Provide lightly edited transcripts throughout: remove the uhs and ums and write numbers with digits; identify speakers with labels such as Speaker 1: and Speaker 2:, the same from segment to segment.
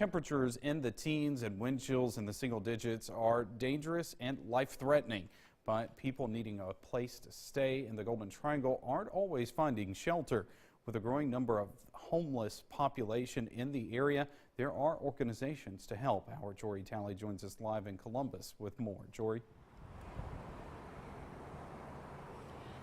Speaker 1: Temperatures in the teens and wind chills in the single digits are dangerous and life-threatening. But people needing a place to stay in the Golden Triangle aren't always finding shelter. With a growing number of homeless population in the area, there are organizations to help. Our Jory Talley joins us live in Columbus with more. Jory.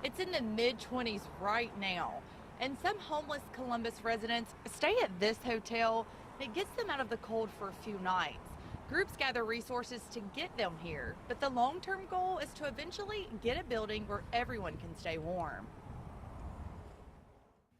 Speaker 2: It's in the mid-20s right now, and some homeless Columbus residents stay at this hotel. It gets them out of the cold for a few nights. Groups gather resources to get them here, but the long-term goal is to eventually get a building where everyone can stay warm.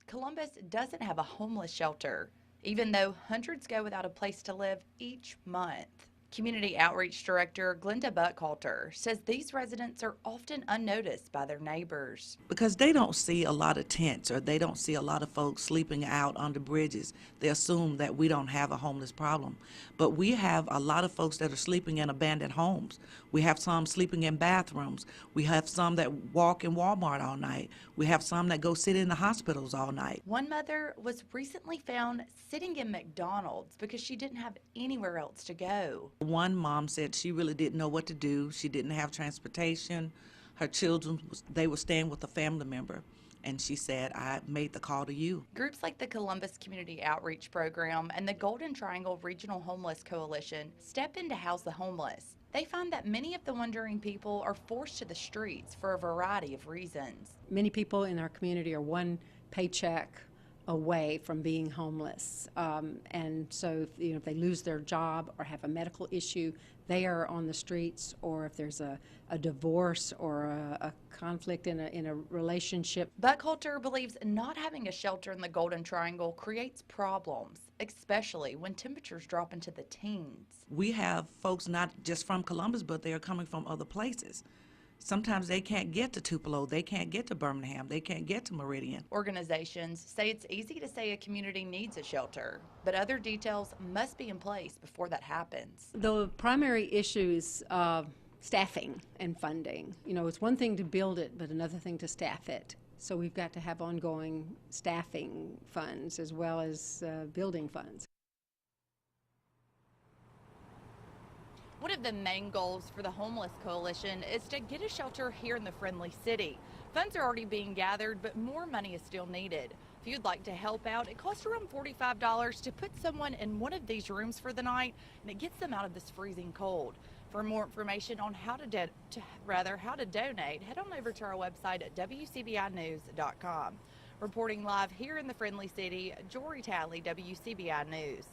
Speaker 2: Columbus doesn't have a homeless shelter, even though hundreds go without a place to live each month. Community Outreach Director Glenda Buckhalter says these residents are often unnoticed by their neighbors.
Speaker 3: Because they don't see a lot of tents or they don't see a lot of folks sleeping out on the bridges. They assume that we don't have a homeless problem. But we have a lot of folks that are sleeping in abandoned homes. We have some sleeping in bathrooms. We have some that walk in Walmart all night. We have some that go sit in the hospitals all night.
Speaker 2: One mother was recently found sitting in McDonald's because she didn't have anywhere else to go.
Speaker 3: One mom said she really didn't know what to do. She didn't have transportation. Her children, they were staying with a family member. And she said, I made the call to you.
Speaker 2: Groups like the Columbus Community Outreach Program and the Golden Triangle Regional Homeless Coalition step in to house the homeless. They find that many of the wandering people are forced to the streets for a variety of reasons.
Speaker 4: Many people in our community are one paycheck away from being homeless, and so if they lose their job or have a medical issue, they are on the streets. Or if there's a divorce or a conflict in a relationship.
Speaker 2: Buckhalter believes not having a shelter in the Golden Triangle creates problems, especially when temperatures drop into the teens.
Speaker 3: We have folks not just from Columbus, but they are coming from other places. Sometimes they can't get to Tupelo, they can't get to Birmingham, they can't get to Meridian.
Speaker 2: Organizations say it's easy to say a community needs a shelter, but other details must be in place before that happens.
Speaker 4: The primary issue is staffing and funding. It's one thing to build it, but another thing to staff it. So we've got to have ongoing staffing funds as well as building funds.
Speaker 2: One of the main goals for the Homeless Coalition is to get a shelter here in the Friendly City. Funds are already being gathered, but more money is still needed. If you'd like to help out, it costs around $45 to put someone in one of these rooms for the night, and it gets them out of this freezing cold. For more information on how to donate, head on over to our website at WCBInews.com. Reporting live here in the Friendly City, Jory Talley, WCBI News.